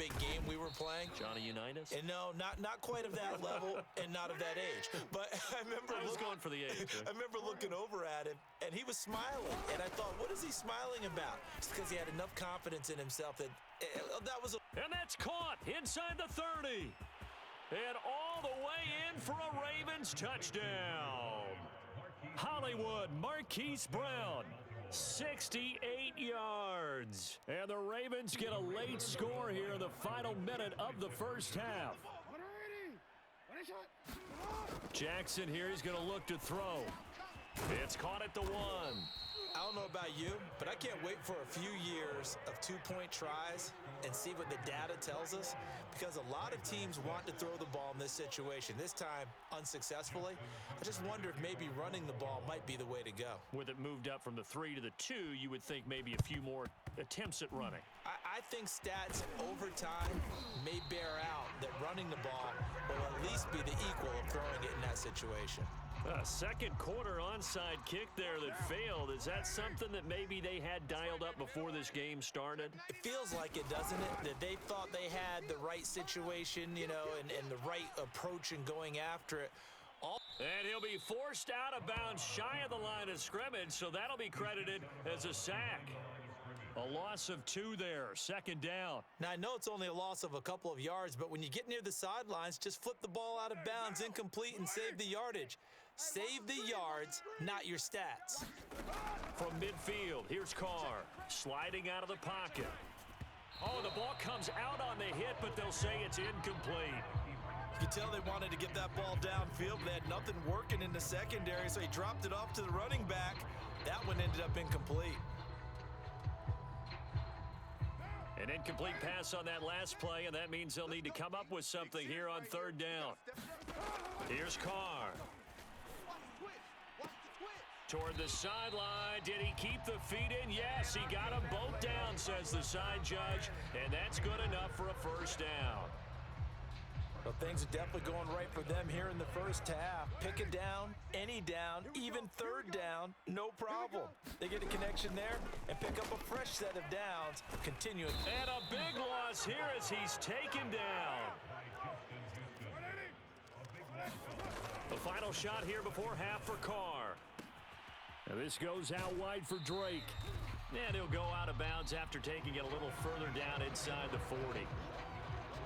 big game we were playing. Johnny Unitas? And no, not quite of that level and not of that age. But I was going for the age. I remember looking over at him, and he was smiling. And I thought, what is he smiling about? It's because he had enough confidence in himself that was a... And that's caught inside the 30. And all the way in for a Ravens touchdown. Hollywood Marquise Brown, 68 yards. And the Ravens get a late score here in the final minute of the first half. Jackson here, he's going to look to throw. It's caught at the 1. I don't know about you, but I can't wait for a few years of two-point tries and see what the data tells us, because a lot of teams want to throw the ball in this situation, this time unsuccessfully. I just wonder if maybe running the ball might be the way to go. With it moved up from the 3 to the 2, you would think maybe a few more attempts at running. I think stats over time may bear out that running the ball will at least be the equal of throwing it in that situation. Second quarter onside kick there that failed. Is that something that maybe they had dialed up before this game started? It feels like it, doesn't it? That they thought they had the right situation, you know, and the right approach in going after it. And he'll be forced out of bounds shy of the line of scrimmage, so that'll be credited as a sack. A loss of 2 there, second down. Now, I know it's only a loss of a couple of yards, but when you get near the sidelines, just flip the ball out of bounds, incomplete, and save the yardage. Save the yards, not your stats. From midfield, here's Carr, sliding out of the pocket. Oh, the ball comes out on the hit, but they'll say it's incomplete. You can tell they wanted to get that ball downfield, but they had nothing working in the secondary, so he dropped it off to the running back. That one ended up incomplete. An incomplete pass on that last play, and that means they'll need to come up with something here on third down. Here's Carr. Toward the sideline. Did he keep the feet in? Yes, he got them both down, says the side judge, and that's good enough for a first down. Well, things are definitely going right for them here in the first half. Pick a down, any down, even third down, no problem. They get a connection there and pick up a fresh set of downs, continuing. And a big loss here as he's taken down. The final shot here before half for Carr. Now this goes out wide for Drake. And he'll go out of bounds after taking it a little further down inside the 40.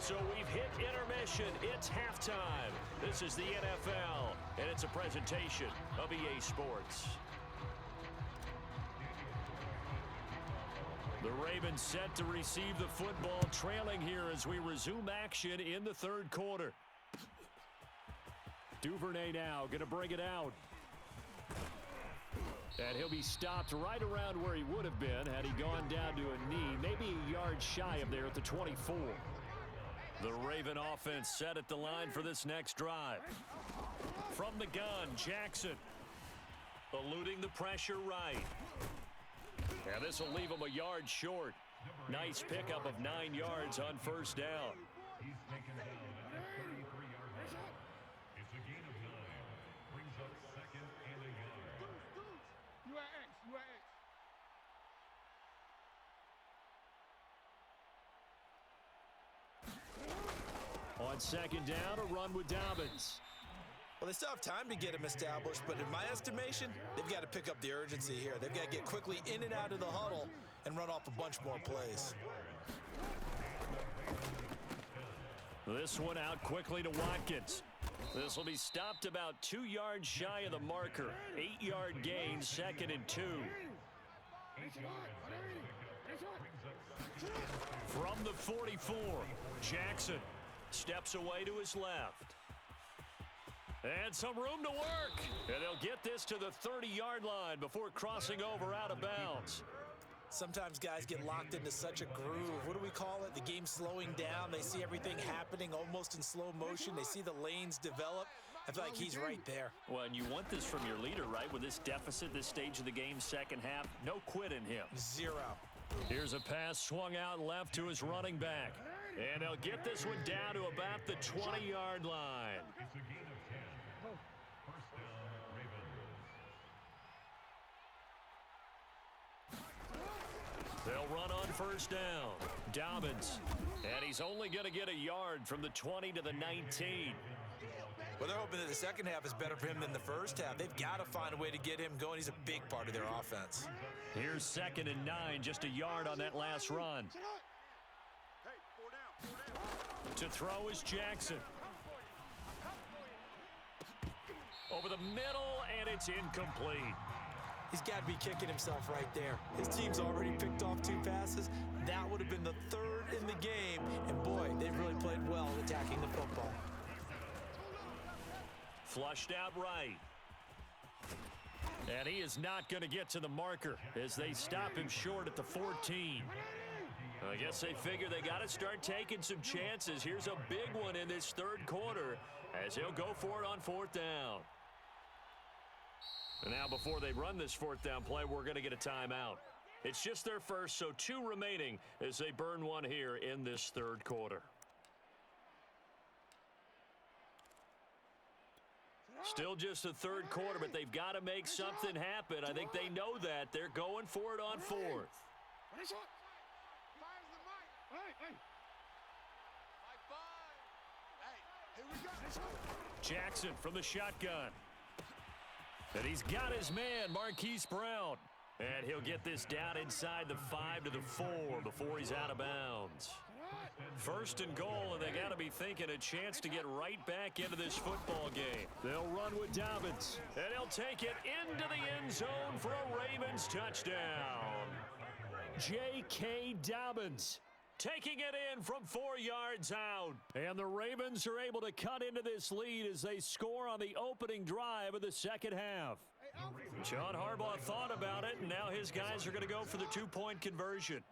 So we've hit intermission. It's halftime. This is the NFL, and it's a presentation of EA Sports. The Ravens set to receive the football, trailing here as we resume action in the third quarter. Duvernay now going to bring it out. And he'll be stopped right around where he would have been had he gone down to a knee, maybe a yard shy of there at the 24. The Raven offense set at the line for this next drive. From the gun, Jackson. Eluding the pressure right. And this will leave him a yard short. Nice pickup of 9 yards on first down. He's taken down at 33 yards. It's a gain of 9. Brings up second and a yard. You are X. You are X. On second down, a run with Dobbins. Well, they still have time to get him established, but in my estimation, they've got to pick up the urgency here. They've got to get quickly in and out of the huddle and run off a bunch more plays. This one out quickly to Watkins. This will be stopped about 2 yards shy of the marker. 8-yard gain, second and 2. From the 44, Jackson steps away to his left. And some room to work. And they'll get this to the 30-yard line before crossing over out of bounds. Sometimes guys get locked into such a groove. What do we call it? The game's slowing down. They see everything happening almost in slow motion. They see the lanes develop. I feel like he's right there. Well, and you want this from your leader, right? With this deficit, this stage of the game, second half, no quit in him. 0. Here's a pass swung out left to his running back. And they'll get this one down to about the 20-yard line. It's a gain of 10. First down, Ravens. They'll run on first down. Dobbins. And he's only going to get a yard from the 20 to the 19. Well, they're hoping that the second half is better for him than the first half. They've got to find a way to get him going. He's a big part of their offense. Here's 2nd and 9, just a yard on that last run. To throw is Jackson. Over the middle, and it's incomplete. He's got to be kicking himself right there. His team's already picked off 2 passes. That would have been the 3rd in the game. And, boy, they've really played well attacking the football. Flushed out right. And he is not going to get to the marker as they stop him short at the 14. I guess they figure they got to start taking some chances. Here's a big one in this 3rd quarter as he'll go for it on 4th down. And now before they run this 4th down play, we're going to get a timeout. It's just their first, so 2 remaining as they burn one here in this 3rd quarter. Still just the 3rd quarter, but they've got to make something happen. I think they know that. They're going for it on 4th. Jackson from the shotgun. And he's got his man, Marquise Brown. And he'll get this down inside the 5 to the 4 before he's out of bounds. 1st and goal, and they got to be thinking a chance to get right back into this football game. They'll run with Dobbins, and he'll take it into the end zone for a Ravens touchdown. J.K. Dobbins taking it in from 4 yards out. And the Ravens are able to cut into this lead as they score on the opening drive of the 2nd half. John Harbaugh thought about it, and now his guys are going to go for the 2-point conversion.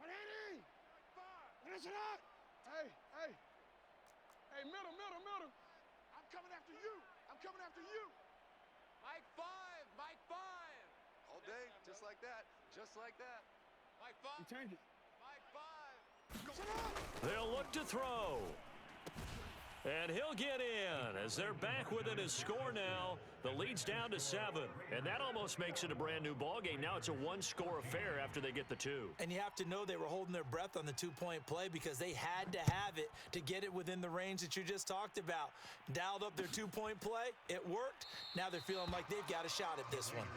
Hey, middle. I'm coming after you. Mike 5. All day, just like that. Mike 5. You change it. Mike 5. They'll look to throw. And he'll get in as they're back within his score now. The lead's down to 7. And that almost makes it a brand new ball game. Now it's a 1-score affair after they get the 2. And you have to know they were holding their breath on the 2-point play because they had to have it to get it within the range that you just talked about. Dialed up their 2-point play. It worked. Now they're feeling like they've got a shot at this one.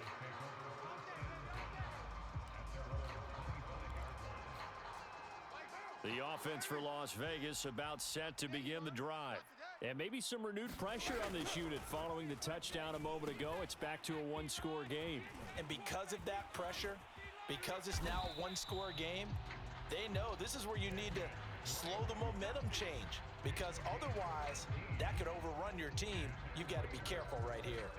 The offense for Las Vegas about set to begin the drive. And maybe some renewed pressure on this unit following the touchdown a moment ago. It's back to a 1-score game. And because of that pressure, because it's now a 1-score game, they know this is where you need to slow the momentum change. Because otherwise, that could overrun your team. You've got to be careful right here.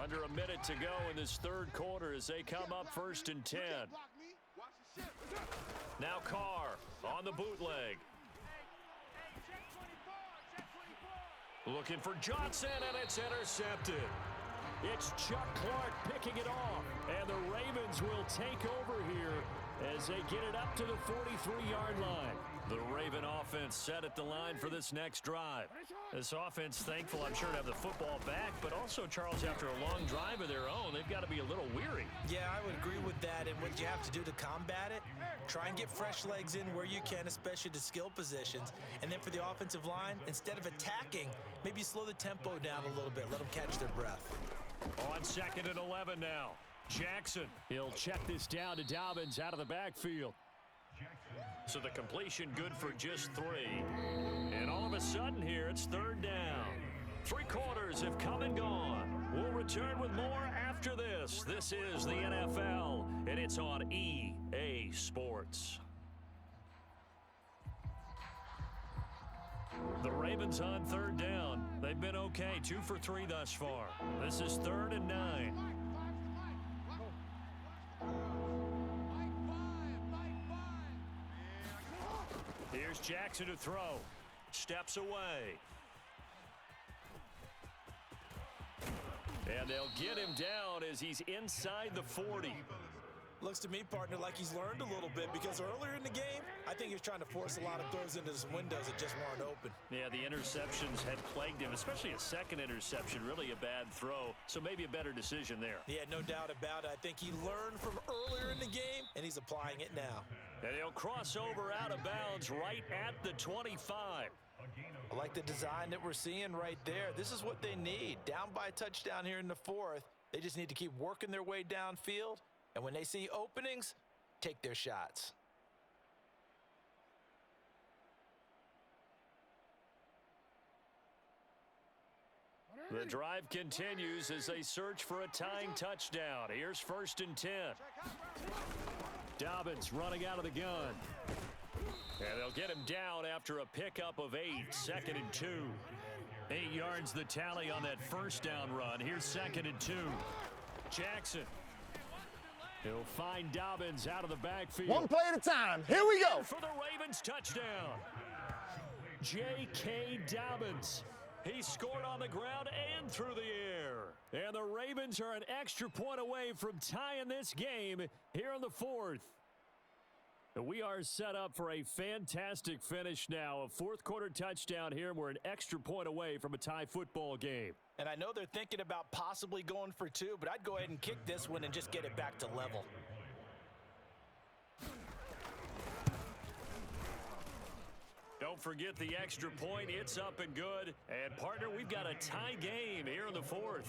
Under a minute to go in this 3rd quarter as they come up 1st and 10. Now Carr on the bootleg. Looking for Johnson, and it's intercepted. It's Chuck Clark picking it off, and the Ravens will take over here as they get it up to the 43-yard line. The Raven offense set at the line for this next drive. This offense thankful, I'm sure, to have the football back, but also, Charles, after a long drive of their own, they've got to be a little weary. Yeah, I would agree with that, and what you have to do to combat it, try and get fresh legs in where you can, especially to skill positions. And then for the offensive line, instead of attacking, maybe slow the tempo down a little bit, let them catch their breath. On 2nd and 11 now. Jackson, he'll check this down to Dobbins out of the backfield. So the completion good for just 3. And all of a sudden here, it's 3rd down. 3 quarters have come and gone. We'll return with more after this. This is the NFL, and it's on EA Sports. The Ravens on 3rd down. They've been okay, 2 for 3 thus far. This is 3rd and 9. Here's Jackson to throw. Steps away. And they'll get him down as he's inside the 40. Looks to me, partner, like he's learned a little bit because earlier in the game, I think he was trying to force a lot of throws into some windows that just weren't open. Yeah, the interceptions had plagued him, especially a second interception, really a bad throw, so maybe a better decision there. Yeah, no doubt about it. I think he learned from earlier in the game, and he's applying it now. And he'll cross over out of bounds right at the 25. I like the design that we're seeing right there. This is what they need. Down by a touchdown here in the fourth. They just need to keep working their way downfield. And when they see openings, take their shots. The drive continues as they search for a tying touchdown. Here's 1st and 10. Dobbins running out of the gun. And they'll get him down after a pickup of 8, 2nd and 2. 8 yards the tally on that first down run. Here's 2nd and 2. Jackson. He'll find Dobbins out of the backfield. One play at a time. Here we go. For the Ravens touchdown. J.K. Dobbins. He scored on the ground and through the air. And the Ravens are an extra point away from tying this game here in the fourth. We are set up for a fantastic finish now. A fourth-quarter touchdown here, and we're an extra point away from a tie football game. And I know they're thinking about possibly going for 2, but I'd go ahead and kick this one and just get it back to level. Don't forget the extra point. It's up and good. And, partner, we've got a tie game here in the fourth.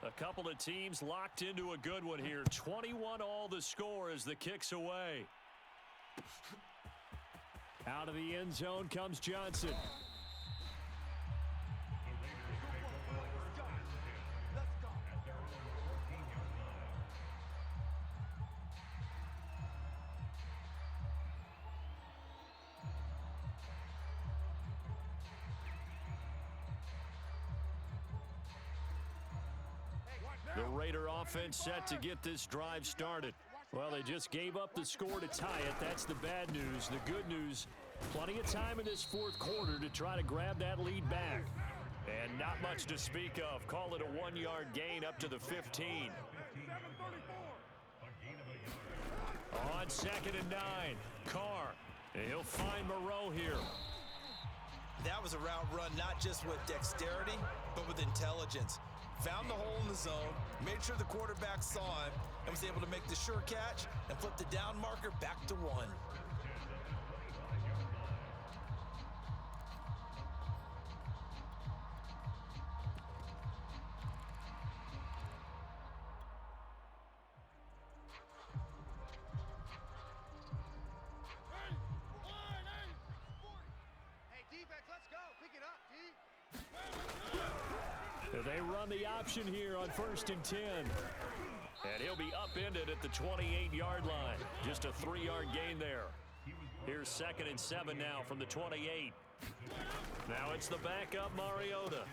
A couple of teams locked into a good one here. 21 all the score as the kick's away. Out of the end zone comes Johnson. The Raider offense set to get this drive started. Well, they just gave up the score to tie it. That's the bad news. The good news, plenty of time in this fourth quarter to try to grab that lead back. And not much to speak of. Call it a 1-yard gain up to the 15. On 2nd and 9, Carr. He'll find Moreau here. That was a route run not just with dexterity, but with intelligence. Found the hole in the zone, made sure the quarterback saw him, and was able to make the sure catch and flip the down marker back to 1. Hey, defense, let's go. Pick it up, D. They run the option here on 1st and 10. And he'll be upended at the 28-yard line. Just a 3-yard gain there. Here's 2nd and 7 now from the 28. Now it's the backup Mariota.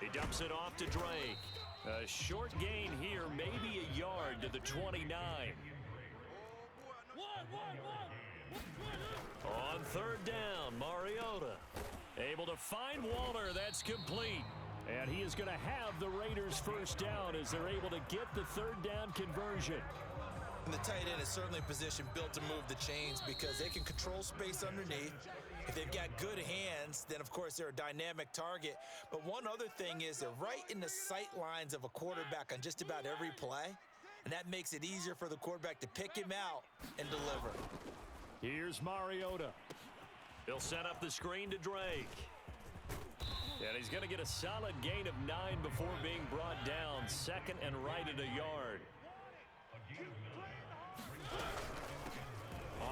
He dumps it off to Drake. A short gain here, maybe a yard to the 29. On 3rd down, Mariota. Able to find Waller. That's complete. And he is going to have the Raiders' first down as they're able to get the 3rd down conversion. And the tight end is certainly a position built to move the chains because they can control space underneath. If they've got good hands, then of course they're a dynamic target. But one other thing is they're right in the sight lines of a quarterback on just about every play. And that makes it easier for the quarterback to pick him out and deliver. Here's Mariota. He'll set up the screen to Drake. And he's going to get a solid gain of 9 before being brought down. 2nd and right at a yard.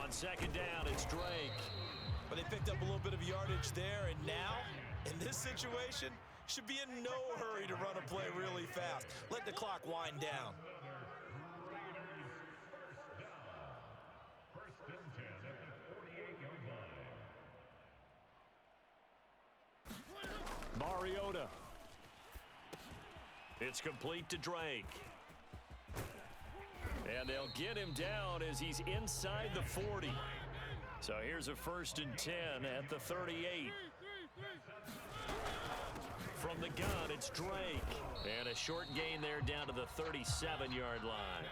On 2nd down, it's Drake. But they picked up a little bit of yardage there, and now, in this situation, should be in no hurry to run a play really fast. Let the clock wind down. Mariota It's complete to Drake. And they'll get him down as he's inside the 40. So here's a 1st and 10 at the 38. From the gun, it's Drake. And a short gain there down to the 37-yard line.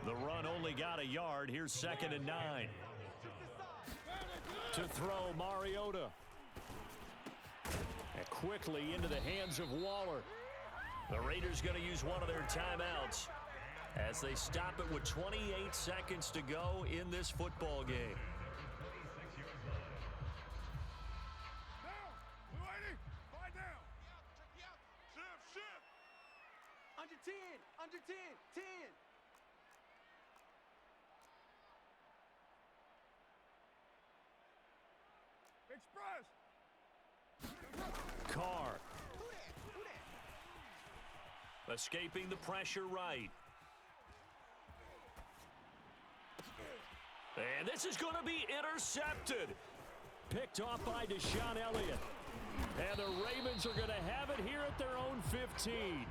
The run only got a yard. Here's 2nd and 9. To throw, Mariota. And quickly into the hands of Waller. The Raiders going to use one of their timeouts as they stop it with 28 seconds to go in this football game. Under 10, under 10, 10. Express. Carr. Escaping the pressure right. And this is going to be intercepted. Picked off by Deshaun Elliott. And the Ravens are going to have it here at their own 15.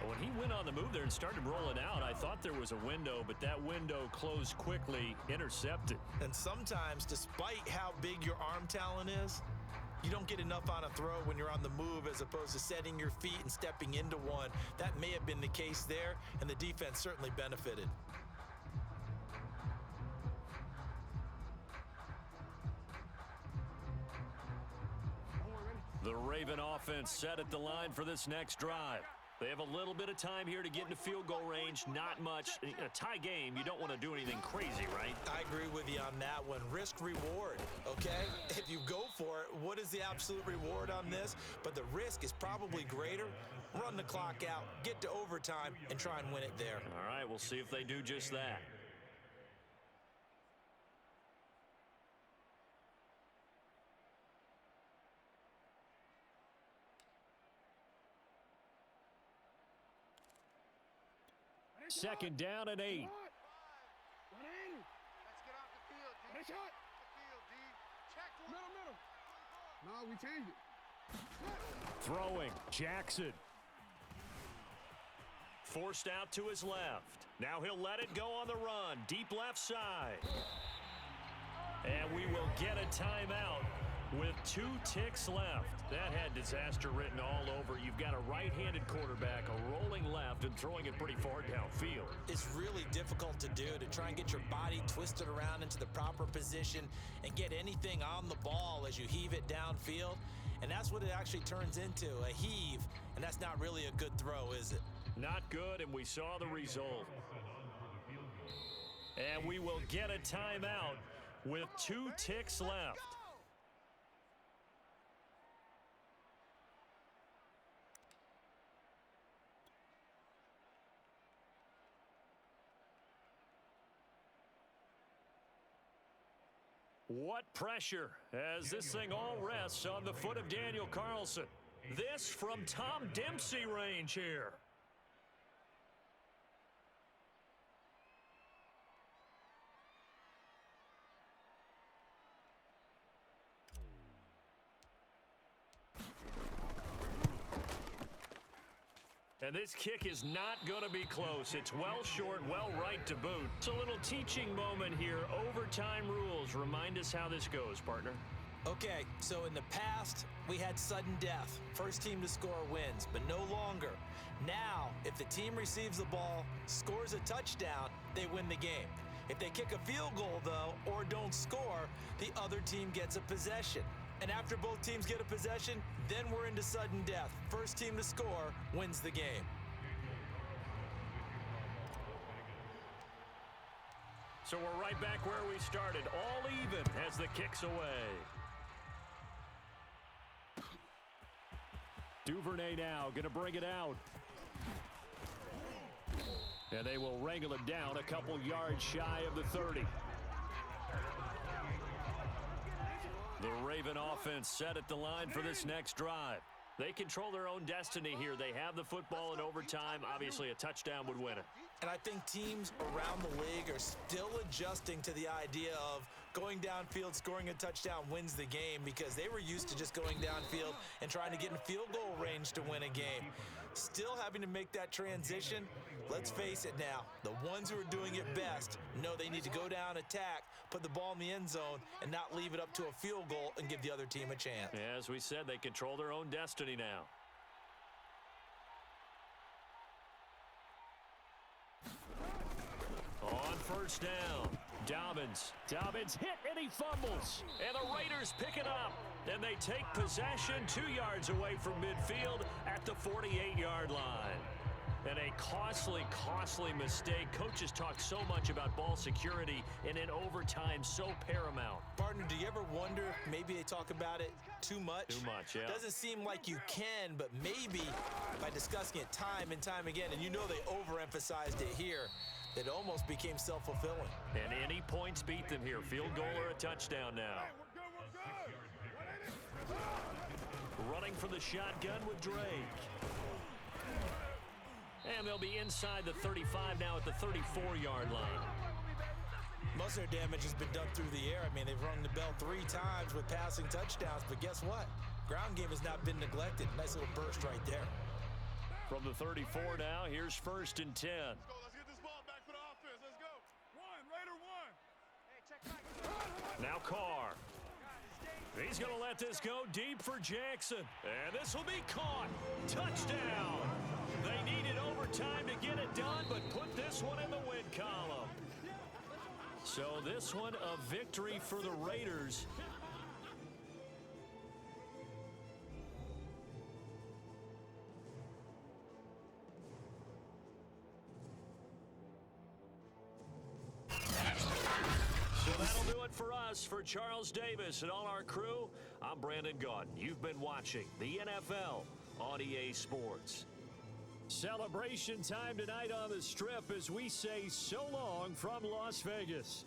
When he went on the move there and started rolling out, I thought there was a window, but that window closed quickly, intercepted. And sometimes, despite how big your arm talent is, you don't get enough on a throw when you're on the move as opposed to setting your feet and stepping into one. That may have been the case there, and the defense certainly benefited. The Raven offense set at the line for this next drive. They have a little bit of time here to get into field goal range. Not much. In a tie game, you don't want to do anything crazy, right? I agree with you on that one. Risk reward, okay? If you go for it, what is the absolute reward on this? But the risk is probably greater. Run the clock out, get to overtime, and try and win it there. All right, we'll see if they do just that. Second down and 8. 180. Let's get off the field, D. Hey, shot. The field, D. Check one. Middle. No, we changed it. Throwing, Jackson. Forced out to his left. Now he'll let it go on the run. Deep left side. And we will get a timeout with 2 ticks left. That had disaster written all over. You've got a right-handed quarterback, a rolling left, and throwing it pretty far downfield. It's really difficult to do, to try and get your body twisted around into the proper position and get anything on the ball as you heave it downfield. And that's what it actually turns into, a heave. And that's not really a good throw, is it? Not good, and we saw the result. And we will get a timeout with 2 ticks left. What pressure as this thing all rests on the foot of Daniel Carlson. This from Tom Dempsey range here. And this kick is not going to be close. It's well short, well right to boot. It's a little teaching moment here. Overtime rules. Remind us how this goes, partner. Okay, so in the past, we had sudden death. First team to score wins, but no longer. Now, if the team receives the ball, scores a touchdown, they win the game. If they kick a field goal, though, or don't score, the other team gets a possession. And after both teams get a possession, then we're into sudden death. First team to score wins the game. So we're right back where we started. All even as the kick's away. Duvernay now going to bring it out. And they will wrangle him down a couple yards shy of the 30. The Raven offense set at the line for this next drive. They control their own destiny here. They have the football in overtime. Obviously, a touchdown would win it. And I think teams around the league are still adjusting to the idea of going downfield, scoring a touchdown wins the game, because they were used to just going downfield and trying to get in field goal range to win a game. Still having to make that transition. Let's face it now, the ones who are doing it best know they need to go down, attack, put the ball in the end zone, and not leave it up to a field goal and give the other team a chance. As we said, they control their own destiny now. On first down, Dobbins hit and he fumbles. And the Raiders pick it up. And they take possession 2 yards away from midfield at the 48-yard line. And a costly mistake. Coaches talk so much about ball security, and in overtime, so paramount. Partner, do you ever wonder, maybe they talk about it too much? Too much, yeah. Doesn't seem like you can, but maybe by discussing it time and time again, and you know they overemphasized it here, it almost became self-fulfilling. And any points beat them here. Field goal or a touchdown now. Running for the shotgun with Drake. And they'll be inside the 35 now at the 34-yard line. Most of their damage has been done through the air. I mean, they've rung the bell 3 times with passing touchdowns, but guess what? Ground game has not been neglected. Nice little burst right there. From the 34 now, here's 1st and 10. Let's go. Let's get this ball back for the offense. Let's go. Raider one. Hey, check back. Now Carr. He's going to let this go deep for Jackson. And this will be caught. Touchdown. They needed overtime to get it done, but put this one in the win column. So this one a victory for the Raiders. So that'll do it for us. For Charles Davis and all our crew, I'm Brandon Gaudin. You've been watching the NFL on EA Sports. Celebration time tonight on the Strip as we say so long from Las Vegas.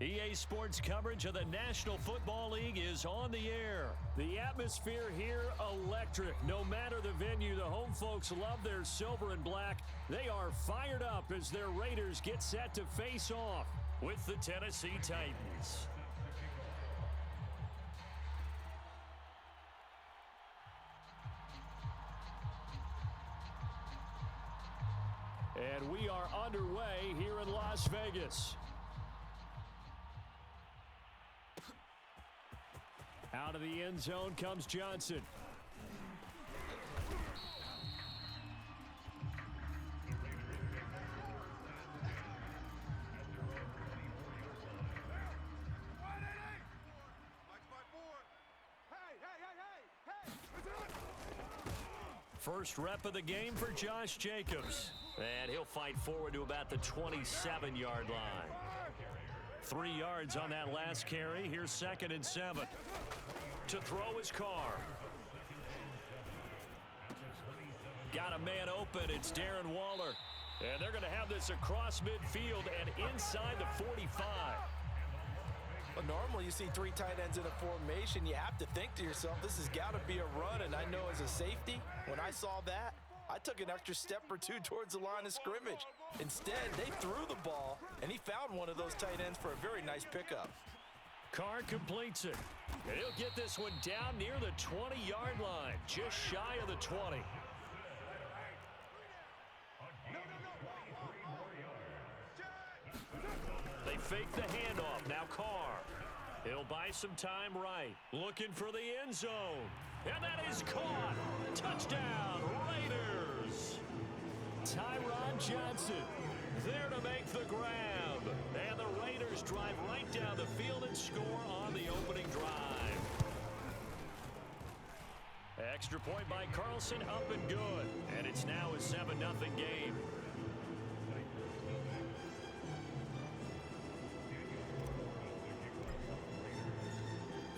EA Sports coverage of the National Football League is on the air. The atmosphere here, electric. No matter the venue, the home folks love their silver and black. They are fired up as their Raiders get set to face off with the Tennessee Titans. And we are underway here in Las Vegas. Out of the end zone comes Johnson. First rep of the game for Josh Jacobs. And he'll fight forward to about the 27-yard line. 3 yards on that last carry. Here's 2nd and 7. To throw his Carr. Got a man open. It's Darren Waller. And they're going to have this across midfield and inside the 45. Well, normally you see 3 tight ends in a formation. You have to think to yourself, this has got to be a run. And I know as a safety, when I saw that, I took an extra step or 2 towards the line of scrimmage. Instead, they threw the ball, and he found one of those tight ends for a very nice pickup. Carr completes it. And he'll get this one down near the 20-yard line, just shy of the 20. They fake the handoff. Now Carr. He'll buy some time right. Looking for the end zone. And that is caught. Touchdown, Raiders. Tyron Johnson there to make the grab. And the Raiders drive right down the field and score on the opening drive. Extra point by Carlson, up and good. And it's now a 7-0 game.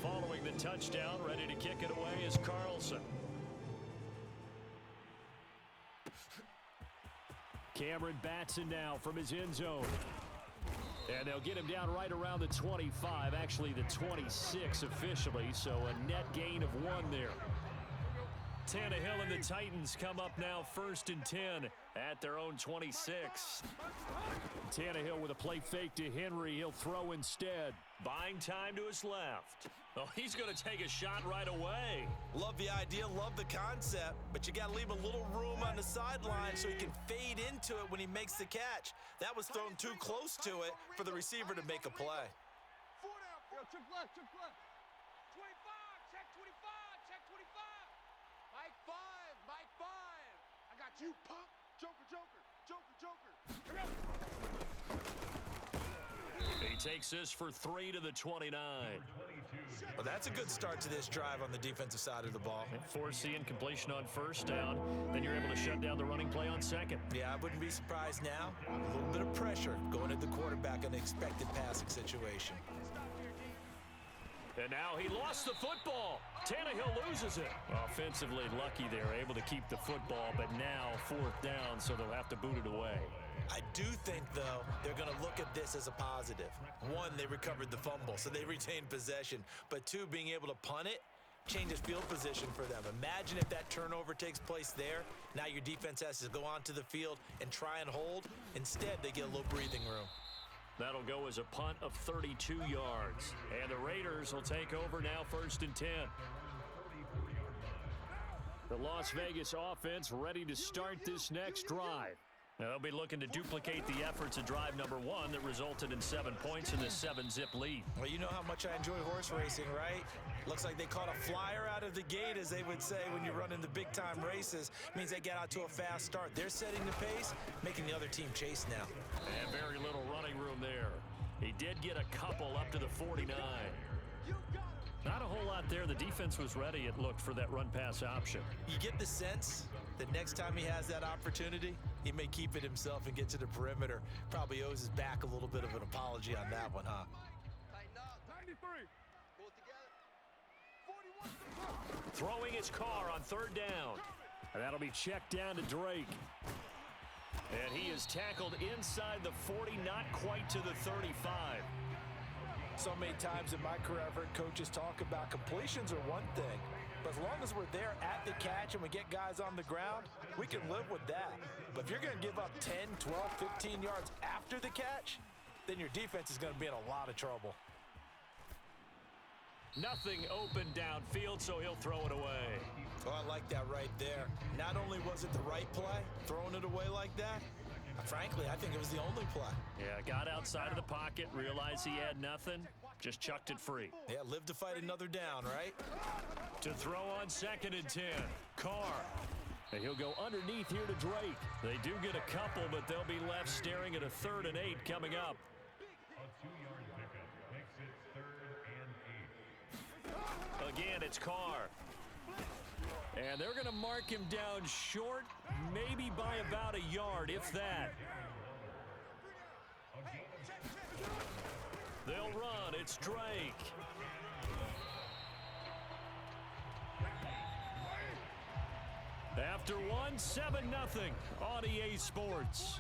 Following the touchdown, ready to kick it away is Carlson. Cameron Batson now from his end zone. And they'll get him down right around the 25, actually the 26 officially, so a net gain of 1 there. Tannehill and the Titans come up now 1st and 10 at their own 26. Tannehill with a play fake to Henry. He'll throw instead. Buying time to his left. Oh, he's going to take a shot right away. Love the idea, love the concept, but you got to leave a little room on the sideline so he can fade into it when he makes the catch. That was thrown too close to it for the receiver to make a play. 4 down. Yo, check left, check left. 25, check 25, check 25. Mike 5, Mike 5. I got you, punk. Joker, Joker, Joker, Joker. Come on. He takes this for 3 to the 29. Well, that's a good start to this drive on the defensive side of the ball. Forcing incompletion on 1st down. Then you're able to shut down the running play on 2nd. Yeah, I wouldn't be surprised now. A little bit of pressure going at the quarterback in an expected passing situation. And now he lost the football. Tannehill loses it. Offensively lucky they're able to keep the football, but now 4th down, so they'll have to boot it away. I do think, though, they're going to look at this as a positive. 1, they recovered the fumble, so they retained possession. But 2, being able to punt it changes field position for them. Imagine if that turnover takes place there. Now your defense has to go onto the field and try and hold. Instead, they get a little breathing room. That'll go as a punt of 32 yards. And the Raiders will take over now 1st and 10. The Las Vegas offense ready to start this next drive. Now they'll be looking to duplicate the efforts of drive number 1 that resulted in 7 points in the 7-zip lead. Well, you know how much I enjoy horse racing, right? Looks like they caught a flyer out of the gate, as they would say when you run into big-time races. Means they get out to a fast start. They're setting the pace, making the other team chase now. And very little running room there. He did get a couple up to the 49. Not a whole lot there. The defense was ready, it looked, for that run-pass option. You get the sense that next time he has that opportunity, he may keep it himself and get to the perimeter. Probably owes his back a little bit of an apology on that one, huh? 93. Pull it together. 41. Throwing his Carr on 3rd down. And that'll be checked down to Drake. And he is tackled inside the 40, not quite to the 35. So many times in my career, I've heard coaches talk about completions are one thing, but as long as we're there at the catch and we get guys on the ground, we can live with that. But if you're going to give up 10, 12, 15 yards after the catch, then your defense is going to be in a lot of trouble. Nothing open downfield, so he'll throw it away. Oh, I like that right there. Not only was it the right play, throwing it away like that, frankly, I think it was the only play. Yeah, got outside of the pocket, realized he had nothing, just chucked it free. Yeah, live to fight another down, right? To throw on 2nd and 10, Carr. And he'll go underneath here to Drake. They do get a couple, but they'll be left staring at a 3rd and 8 coming up. A 2-yard pickup makes it 3rd and 8. Again, it's Carr. And they're going to mark him down short, maybe by about a yard, if that. They'll run. It's Drake. After one, 7-0 on EA Sports.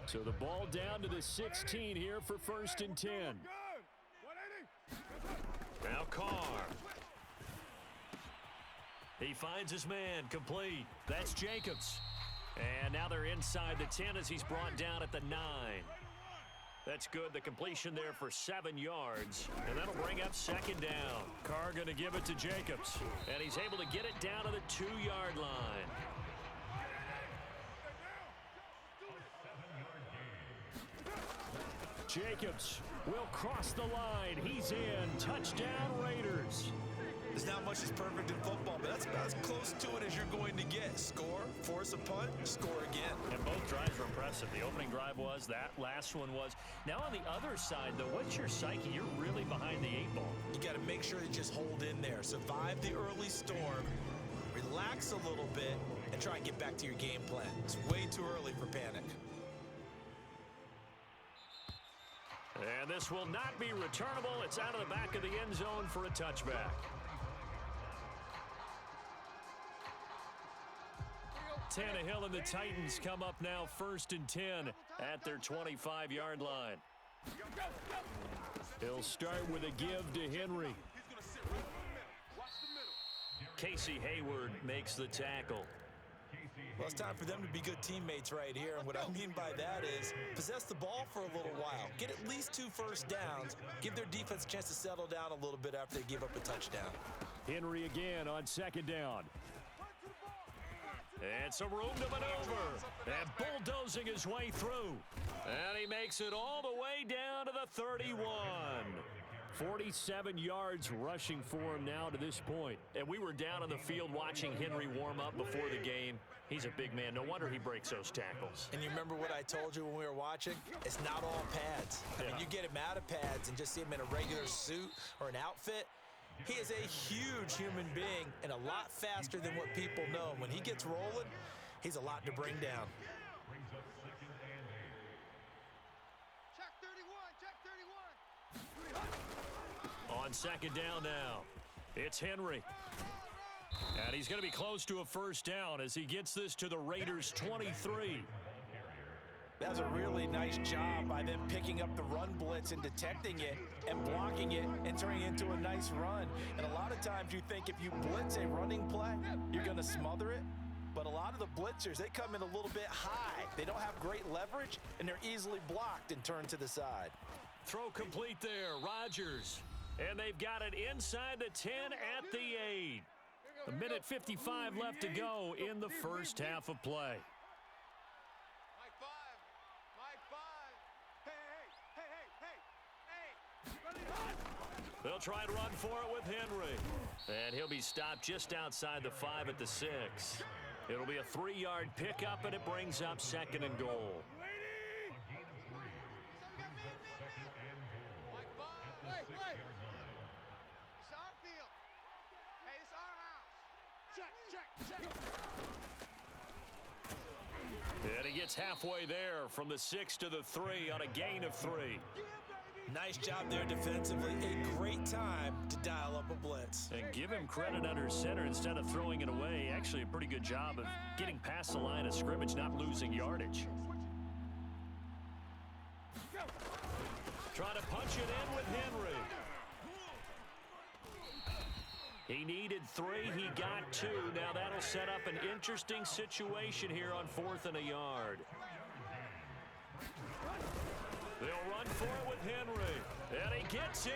So the ball down to the 16 here for 1st and 10. Now Carr. He finds his man, complete. That's Jacobs. And now they're inside the 10 as he's brought down at the 9. That's good. The completion there for 7 yards. And that'll bring up 2nd down. Carr going to give it to Jacobs. And he's able to get it down to the 2-yard line. Jacobs will cross the line. He's in. Touchdown, Raiders. There's not much that's perfect in football, but that's about as close to it as you're going to get. Score, force a punt, score again. And both drives were impressive. The opening drive was, that last one was. Now on the other side, though, what's your psyche? You're really behind the 8 ball. You got to make sure to just hold in there. Survive the early storm, relax a little bit, and try and get back to your game plan. It's way too early for panic. And this will not be returnable. It's out of the back of the end zone for a touchback. Tannehill and the Titans come up now 1st and 10 at their 25-yard line. He'll start with a give to Henry. Casey Hayward makes the tackle. Well, it's time for them to be good teammates right here, and what I mean by that is possess the ball for a little while, get at least 2 first downs, give their defense a chance to settle down a little bit after they give up a touchdown. Henry again on 2nd down. And some room to maneuver. And bulldozing his way through. And he makes it all the way down to the 31. 47 yards rushing for him now to this point. And we were down on the field watching Henry warm up before the game. He's a big man. No wonder he breaks those tackles. And you remember what I told you when we were watching? It's not all pads. I mean, you get him out of pads and just see him in a regular suit or an outfit. He is a huge human being and a lot faster than what people know. When he gets rolling, he's a lot to bring down. Brings up 2nd and 8. Check 31, check 31. On 2nd down now, it's Henry. And he's going to be close to a first down as he gets this to the Raiders' 23. That was a really nice job by them picking up the run blitz and detecting it and blocking it and turning it into a nice run. And a lot of times you think if you blitz a running play, you're going to smother it. But a lot of the blitzers, they come in a little bit high. They don't have great leverage, and they're easily blocked and turned to the side. Throw complete there, Rodgers. And they've got it inside the 10 at the 8. A minute 55 left to go in the first half of play. Mike 5. Mike 5. Hey. They'll try and run for it with Henry. And he'll be stopped just outside the 5 at the 6. It'll be a 3-yard pickup, and it brings up 2nd and goal. Mike 5. Wait. It's our field. Hey, it's our house. Check. And he gets halfway there from the 6 to the 3 on a gain of 3. Nice job there defensively. A great time to dial up a blitz. And give him credit under center instead of throwing it away. Actually, a pretty good job of getting past the line of scrimmage, not losing yardage. Trying to punch it in with Henry. He needed 3. He got 2. Now that'll set up an interesting situation here on 4th and a yard. They'll run for it with Henry. And he gets in.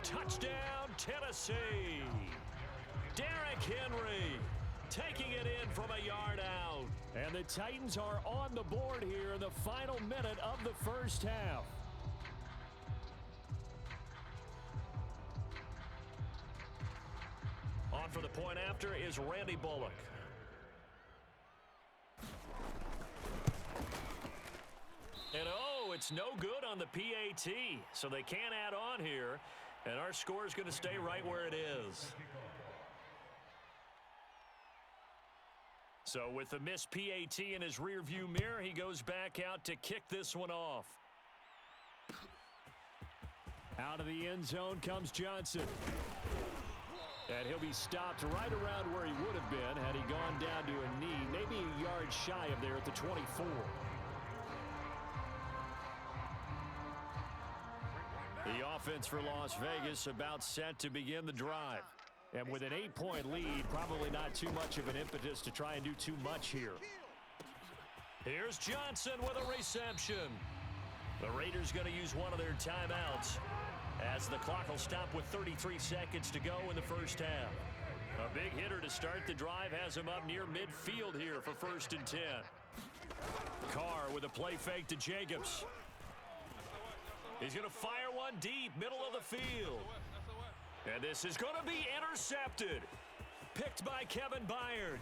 Touchdown, Tennessee. Derrick Henry taking it in from a yard out. And the Titans are on the board here in the final minute of the first half. On for the point after is Randy Bullock. And it's no good on the PAT, so they can't add on here, and our score is going to stay right where it is. So with the missed PAT in his rearview mirror, he goes back out to kick this one off. Out of the end zone comes Johnson. And he'll be stopped right around where he would have been had he gone down to a knee, maybe a yard shy of there at the 24. The offense for Las Vegas about set to begin the drive. And with an 8-point lead, probably not too much of an impetus to try and do too much here. Here's Johnson with a reception. The Raiders going to use one of their timeouts as the clock will stop with 33 seconds to go in the first half. A big hitter to start the drive has him up near midfield here for 1st and 10. Carr with a play fake to Jacobs. He's going to fire one deep, middle of the field. And this is going to be intercepted. Picked by Kevin Byard.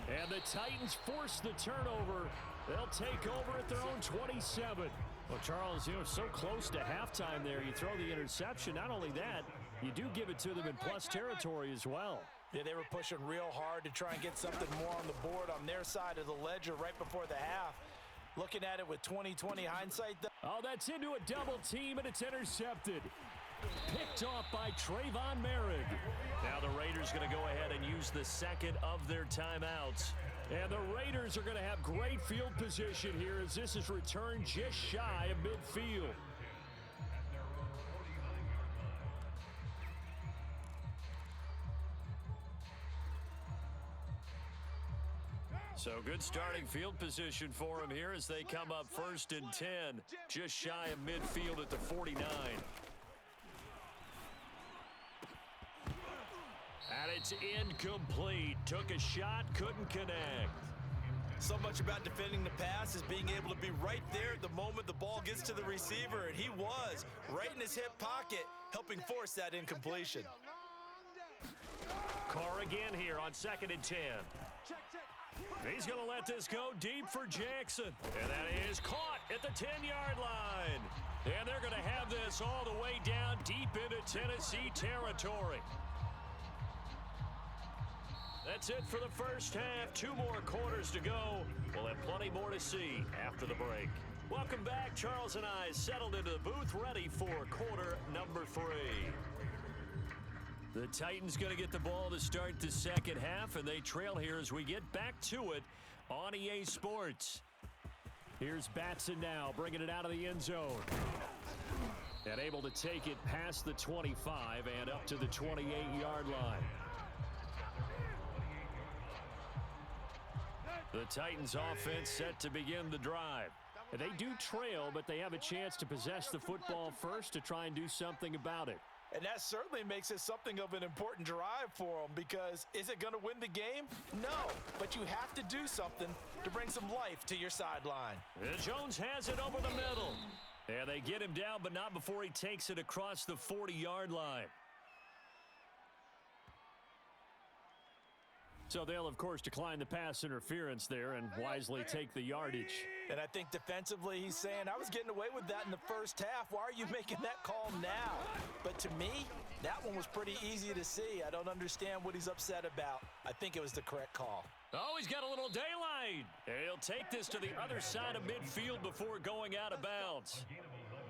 And the Titans force the turnover. They'll take over at their own 27. Well, Charles, so close to halftime there. You throw the interception. Not only that, you do give it to them in plus territory as well. Yeah, they were pushing real hard to try and get something more on the board on their side of the ledger right before the half. Looking at it with 20/20 hindsight. Oh, that's into a double team, and it's intercepted. Picked off by Trayvon Merrick. Now the Raiders going to go ahead and use the second of their timeouts. And the Raiders are going to have great field position here as this is returned just shy of midfield. So good starting field position for them here as they come up 1st and 10, just shy of midfield at the 49. And it's incomplete. Took a shot, couldn't connect. So much about defending the pass is being able to be right there at the moment the ball gets to the receiver, and he was right in his hip pocket, helping force that incompletion. Carr again here on 2nd and 10. He's going to let this go deep for Jackson. And that is caught at the 10-yard line. And they're going to have this all the way down deep into Tennessee territory. That's it for the first half. 2 more quarters to go. We'll have plenty more to see after the break. Welcome back. Charles and I settled into the booth ready for quarter number 3. The Titans going to get the ball to start the second half, and they trail here as we get back to it on EA Sports. Here's Batson now, bringing it out of the end zone. And able to take it past the 25 and up to the 28-yard line. The Titans offense set to begin the drive. They do trail, but they have a chance to possess the football first to try and do something about it. And that certainly makes it something of an important drive for them, because is it going to win the game? No, but you have to do something to bring some life to your sideline. And Jones has it over the middle. And they get him down, but not before he takes it across the 40-yard line. So they'll, of course, decline the pass interference there and wisely take the yardage. And I think defensively he's saying, I was getting away with that in the first half. Why are you making that call now? But to me, that one was pretty easy to see. I don't understand what he's upset about. I think it was the correct call. Oh, he's got a little daylight. He'll take this to the other side of midfield before going out of bounds.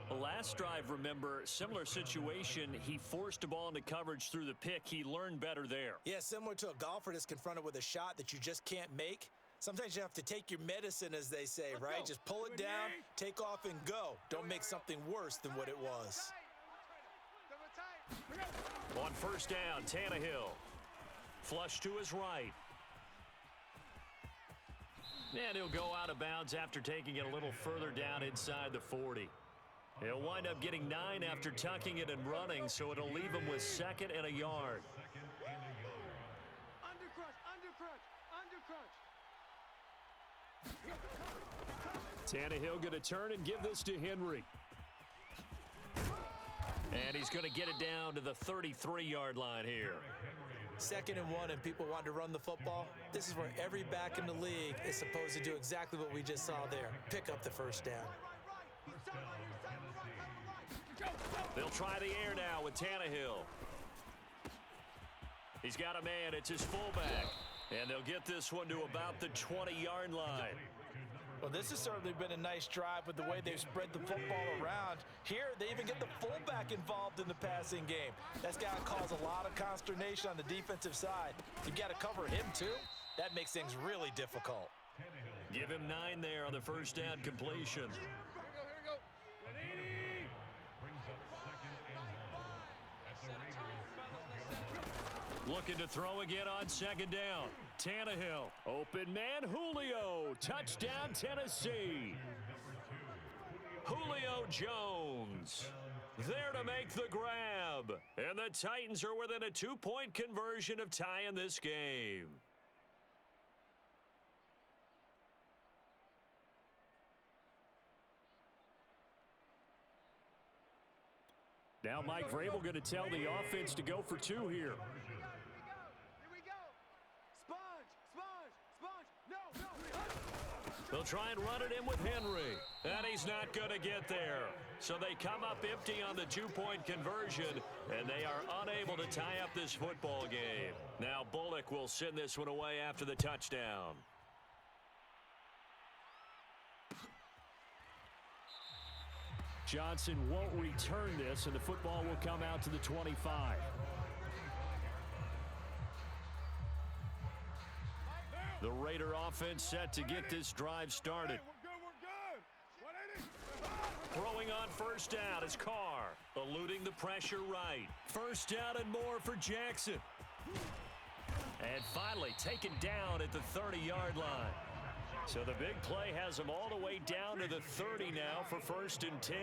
The last drive, remember, similar situation. He forced a ball into coverage through the pick. He learned better there. Yeah, similar to a golfer that's confronted with a shot that you just can't make. Sometimes you have to take your medicine, as they say, right? Just pull it down, take off, and go. Don't make something worse than what it was. On first down, Tannehill. Flush to his right. And he'll go out of bounds after taking it a little further down inside the 40. He'll wind up getting 9 after tucking it and running, so it'll leave him with 2nd and a yard. Tannehill going to turn and give this to Henry. And he's going to get it down to the 33-yard line here. 2nd and 1, and people want to run the football. This is where every back in the league is supposed to do exactly what we just saw there. Pick up the first down. They'll try the air now with Tannehill. He's got a man. It's his fullback. And they'll get this one to about the 20-yard line. Well, this has certainly been a nice drive with the way they've spread the football around. Here, they even get the fullback involved in the passing game. That's got to cause a lot of consternation on the defensive side. You've got to cover him, too. That makes things really difficult. Give him 9 there on the first down completion. Looking to throw again on 2nd down. Tannehill. Open man, Julio. Touchdown, Tennessee. Julio Jones there to make the grab. And the Titans are within a 2-point conversion of tying this game. Now Mike Vrabel going to tell the offense to go for 2 here. They'll try and run it in with Henry. And he's not going to get there. So they come up empty on the 2-point conversion, and they are unable to tie up this football game. Now Bullock will send this one away after the touchdown. Johnson won't return this, and the football will come out to the 25. The Raider offense set to get this drive started. Throwing on first down is Carr, eluding the pressure right. First down and more for Jackson. And finally taken down at the 30-yard line. So the big play has him all the way down to the 30 now for 1st and 10.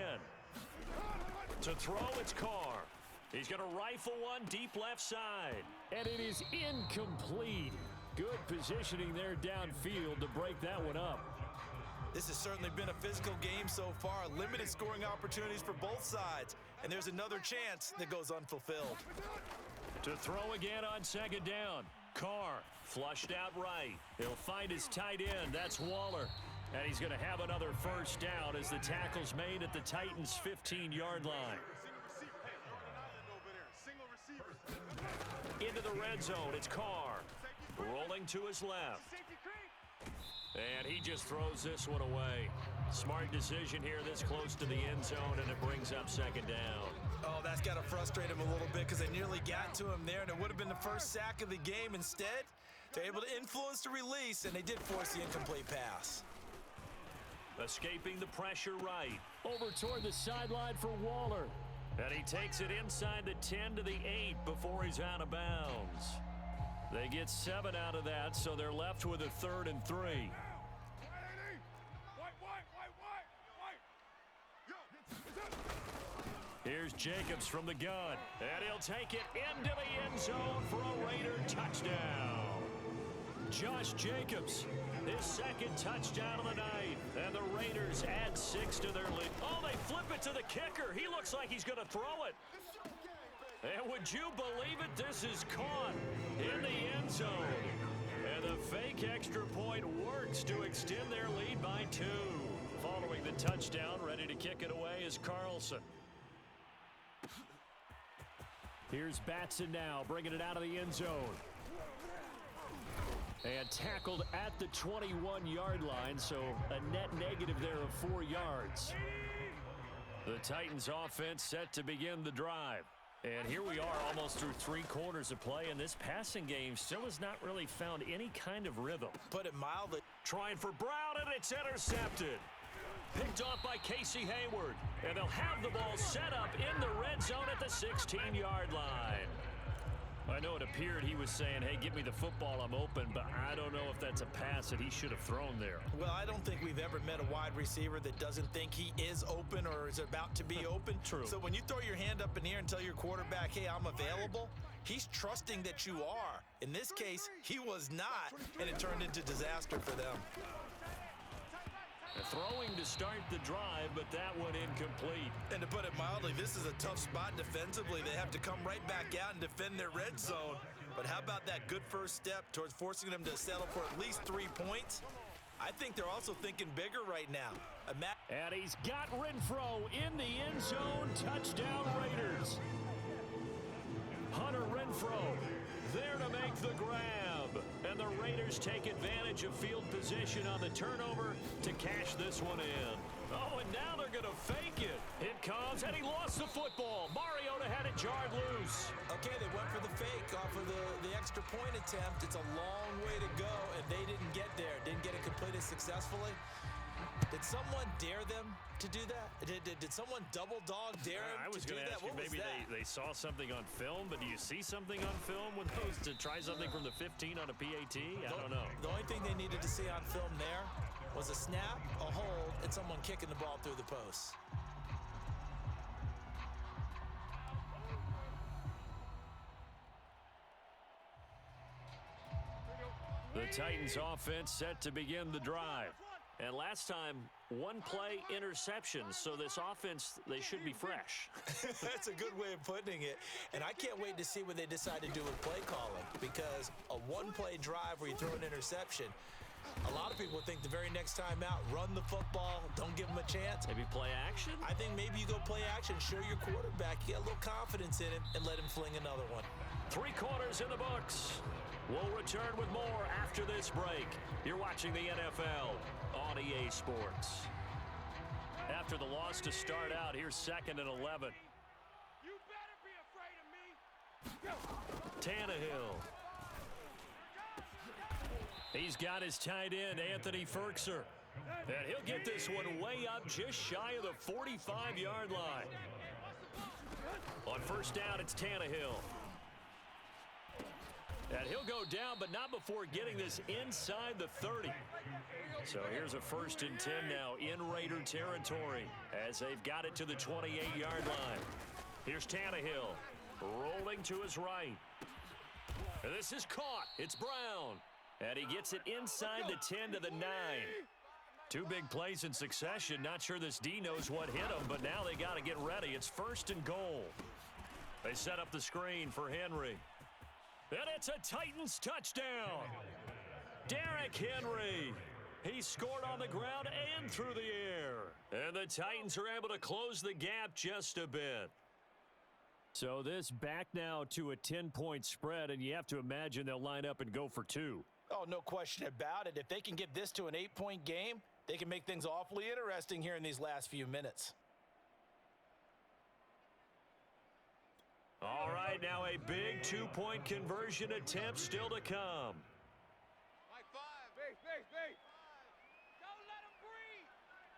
To throw, it's Carr. He's going to rifle one deep left side. And it is incomplete. Good positioning there downfield to break that one up. This has certainly been a physical game so far. Limited scoring opportunities for both sides. And there's another chance that goes unfulfilled. To throw again on 2nd down. Carr flushed out right. He'll find his tight end. That's Waller. And he's going to have another first down as the tackle's made at the Titans' 15-yard line. Into the red zone. It's Carr. Rolling to his left. And he just throws this one away. Smart decision here this close to the end zone, and it brings up 2nd down. Oh, that's got to frustrate him a little bit because they nearly got to him there, and it would have been the first sack of the game. Instead, they're able to influence the release, and they did force the incomplete pass. Escaping the pressure right. Over toward the sideline for Waller. And he takes it inside the 10 to the 8 before he's out of bounds. They get 7 out of that, so they're left with a 3rd and 3. Here's Jacobs from the gun, and he'll take it into the end zone for a Raider touchdown. Josh Jacobs, his 2nd touchdown of the night, and the Raiders add 6 to their lead. Oh, they flip it to the kicker. He looks like he's going to throw it. And would you believe it? This is caught in the end zone. And the fake extra point works to extend their lead by 2. Following the touchdown, ready to kick it away is Carlson. Here's Batson now, bringing it out of the end zone. And tackled at the 21-yard line, so a net negative there of 4 yards. The Titans offense set to begin the drive. And here we are almost through 3 quarters of play, and this passing game still has not really found any kind of rhythm. Put it mildly. Trying for Brown, and it's intercepted. Picked off by Casey Hayward. And they'll have the ball set up in the red zone at the 16-yard line. I know it appeared he was saying, hey, give me the football, I'm open, but I don't know if that's a pass that he should have thrown there. Well, I don't think we've ever met a wide receiver that doesn't think he is open or is about to be open. True. So when you throw your hand up in the air and tell your quarterback, hey, I'm available, he's trusting that you are. In this case, he was not, and it turned into disaster for them. Throwing to start the drive, but that one incomplete. And to put it mildly, this is a tough spot defensively. They have to come right back out and defend their red zone. But how about that good first step towards forcing them to settle for at least 3 points? I think they're also thinking bigger right now. And he's got Renfro in the end zone. Touchdown Raiders. Hunter Renfro there to make the grab. And the Raiders take advantage of field position on the turnover to cash this one in. Oh, and now they're going to fake it. It comes, and he lost the football. Mariota had it jarred loose. Okay, they went for the fake off of the extra point attempt. It's a long way to go, and they didn't get there. Didn't get it completed successfully. Did someone dare them to do that? Did someone double dog dare them I was going to ask you, maybe they saw something on film, but do you see something on film with those to try something from the 15 on a PAT? I don't know. The only thing they needed to see on film there was a snap, a hold, and someone kicking the ball through the post. The Titans offense set to begin the drive. And last time, one play interception. So this offense, they should be fresh. That's a good way of putting it. And I can't wait to see what they decide to do with play calling. Because a one-play drive where you throw an interception, a lot of people think the very next time out, run the football, don't give them a chance. Maybe play action? I think maybe you go play action, show your quarterback, you get a little confidence in him, and let him fling another one. 3 quarters in the books. We'll return with more after this break. You're watching the NFL on EA Sports. After the loss to start out, here's 2nd and 11. You better be afraid of me. Tannehill. He's got his tight end, Anthony Ferkser. And he'll get this one way up just shy of the 45-yard line. On first down, it's Tannehill. And he'll go down, but not before getting this inside the 30. So here's a 1st and 10 now in Raider territory as they've got it to the 28-yard line. Here's Tannehill rolling to his right. And this is caught. It's Brown. And he gets it inside the 10 to the 9. 2 big plays in succession. Not sure this D knows what hit him, but now they got to get ready. It's 1st and goal. They set up the screen for Henry. And it's a Titans touchdown. Derrick Henry. He scored on the ground and through the air. And the Titans are able to close the gap just a bit. So this back now to a 10-point spread, and you have to imagine they'll line up and go for 2. Oh, no question about it. If they can get this to an 8-point game, they can make things awfully interesting here in these last few minutes. All right, now a big 2-point conversion attempt still to come. Mike 5. Base. Don't let him breathe.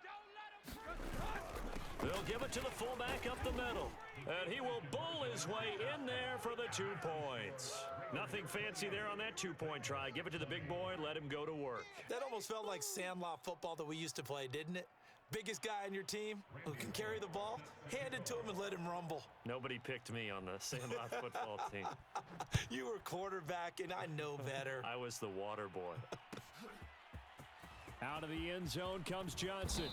Don't let him breathe. They'll give it to the fullback up the middle. And he will bull his way in there for the 2 points. Nothing fancy there on that 2-point try. Give it to the big boy and let him go to work. That almost felt like sandlot football that we used to play, didn't it? Biggest guy on your team who can carry the ball, hand it to him and let him rumble. Nobody picked me on the Sandlot football team. You were quarterback, and I know better. I was the water boy. Out of the end zone comes Johnson.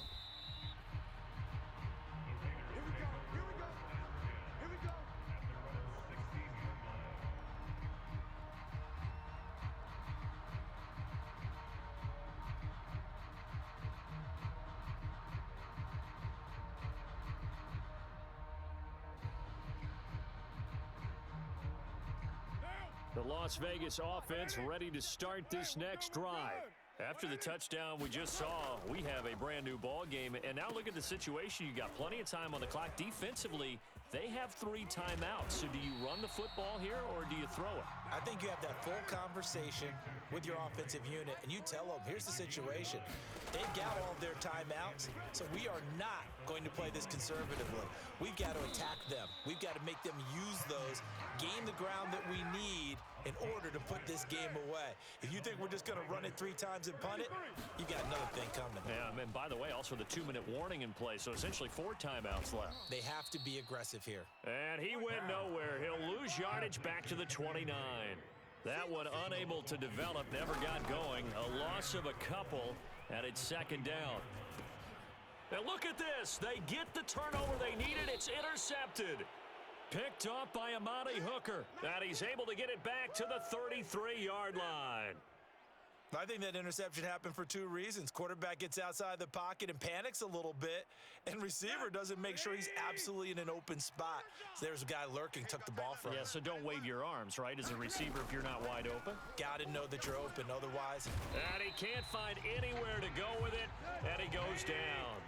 Here we go. The Las Vegas offense ready to start this next drive. After the touchdown we just saw, we have a brand new ball game. And now look at the situation. You got plenty of time on the clock. Defensively, They have 3 timeouts. So do you run the football here or do you throw it? I think you have that full conversation with your offensive unit, and you tell them, here's the situation. They've got all of their timeouts, so we are not going to play this conservatively. We've got to attack them. We've got to make them use those, gain the ground that we need in order to put this game away. If you think we're just going to run it 3 times and punt it, you got another thing coming. Yeah, and by the way, also the 2-minute warning in play, so essentially 4 timeouts left. They have to be aggressive here. And he went nowhere. He'll lose yardage back to the 29. That one unable to develop, never got going. A loss of a couple, and it's 2nd down. And look at this. They get the turnover they needed. It's intercepted. Picked off by Amani Hooker. And he's able to get it back to the 33-yard line. I think that interception happened for 2 reasons. Quarterback gets outside the pocket and panics a little bit, and receiver doesn't make sure he's absolutely in an open spot. So there's a guy lurking, took the ball from him. Yeah, so don't wave your arms, right, as a receiver if you're not wide open. Got to know that you're open, otherwise. And he can't find anywhere to go with it, and he goes down.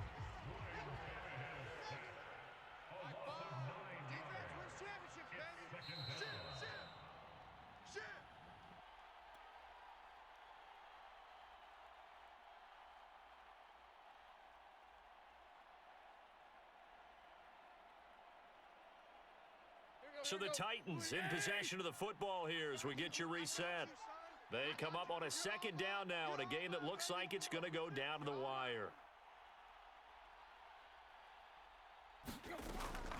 So the Titans in possession of the football here as we get you reset. They come up on a 2nd down now in a game that looks like it's going to go down to the wire.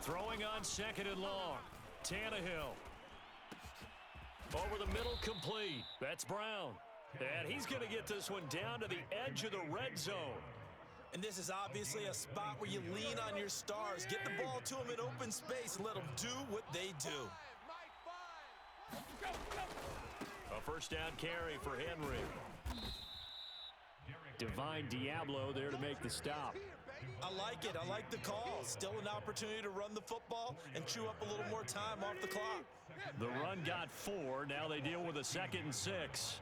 Throwing on 2nd and long. Tannehill. Over the middle, complete. That's Brown. And he's going to get this one down to the edge of the red zone. And this is obviously a spot where you lean on your stars. Get the ball to them in open space and let them do what they do. A 1st down carry for Henry. Divine Diablo there to make the stop. I like it. I like the call. Still an opportunity to run the football and chew up a little more time off the clock. The run got 4. Now they deal with a 2nd and 6.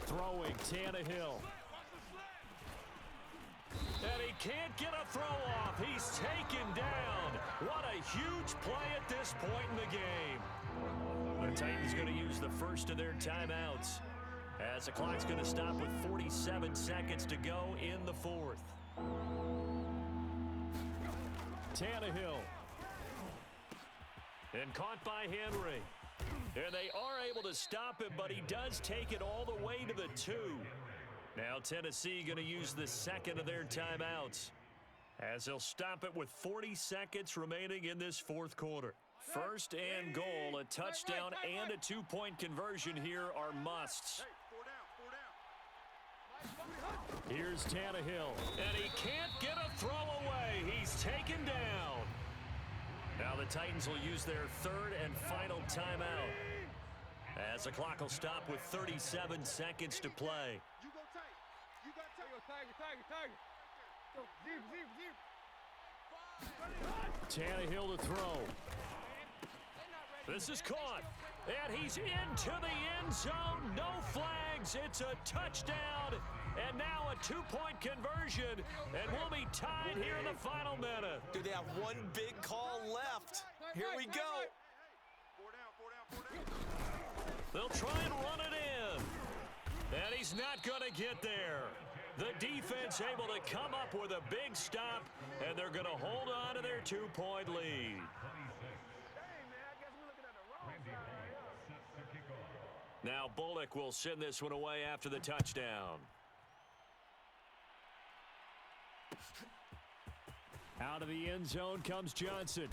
Throwing Tannehill. And he can't get a throw off. He's taken down. What a huge play at this point in the game. The Titans going to use the first of their timeouts as the clock's going to stop with 47 seconds to go in the 4th. Tannehill. And caught by Henry. And they are able to stop him, but he does take it all the way to the 2. Now Tennessee going to use the 2nd of their timeouts as they'll stop it with 40 seconds remaining in this 4th quarter. 1st and goal, a touchdown and a 2-point conversion here are musts. Here's Tannehill, and he can't get a throw away. He's taken down. Now the Titans will use their 3rd and final timeout as the clock will stop with 37 seconds to play. Tannehill to throw. This is caught, and he's into the end zone. No flags. It's a touchdown, and now a 2-point conversion, and we'll be tied here in the final minute. Do they have one big call left? Here we go. They'll try and run it in, and he's not going to get there. The defense able to come up with a big stop, and they're going to hold on to their 2-point lead. Now Bullock will send this one away after the touchdown. Out of the end zone comes Johnson.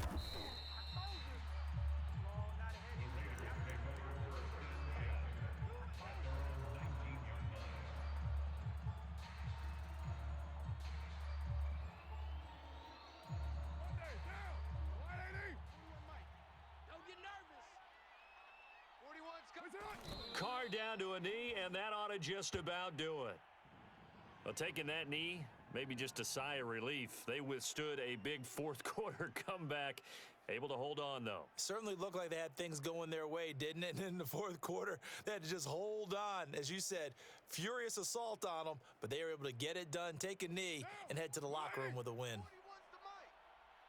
Carr down to a knee, and that ought to just about do it. Well, taking that knee Maybe just a sigh of relief. They withstood a big fourth-quarter comeback. Able to hold on, though. Certainly looked like they had things going their way, didn't it? And in the fourth quarter, they had to just hold on. As you said, furious assault on them, but they were able to get it done, take a knee, and head to the locker room with a win. 41's the mic.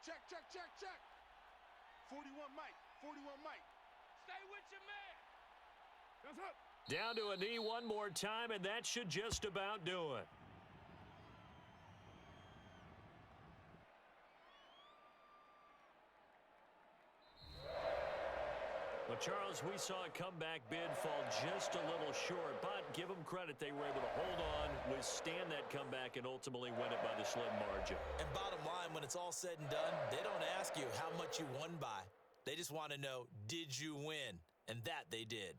Check, check, check, check. 41 Mike. 41 Mike. Stay with your man. That's up. Down to a knee one more time, and that should just about do it. Well, Charles, we saw a comeback bid fall just a little short, but give them credit. They were able to hold on, withstand that comeback, and ultimately win it by the slim margin. And bottom line, when it's all said and done, they don't ask you how much you won by. They just want to know, did you win? And that they did.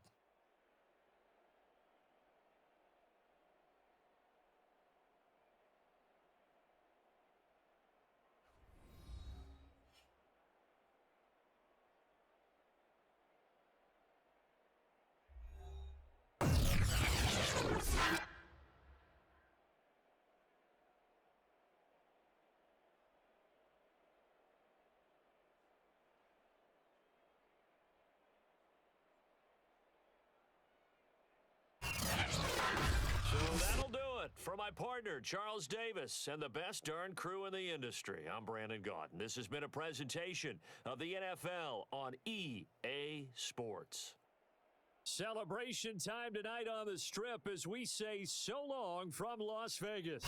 That'll do it for my partner, Charles Davis, and the best darn crew in the industry. I'm Brandon Gaudin. This has been a presentation of the NFL on EA Sports. Celebration time tonight on the Strip as we say so long from Las Vegas.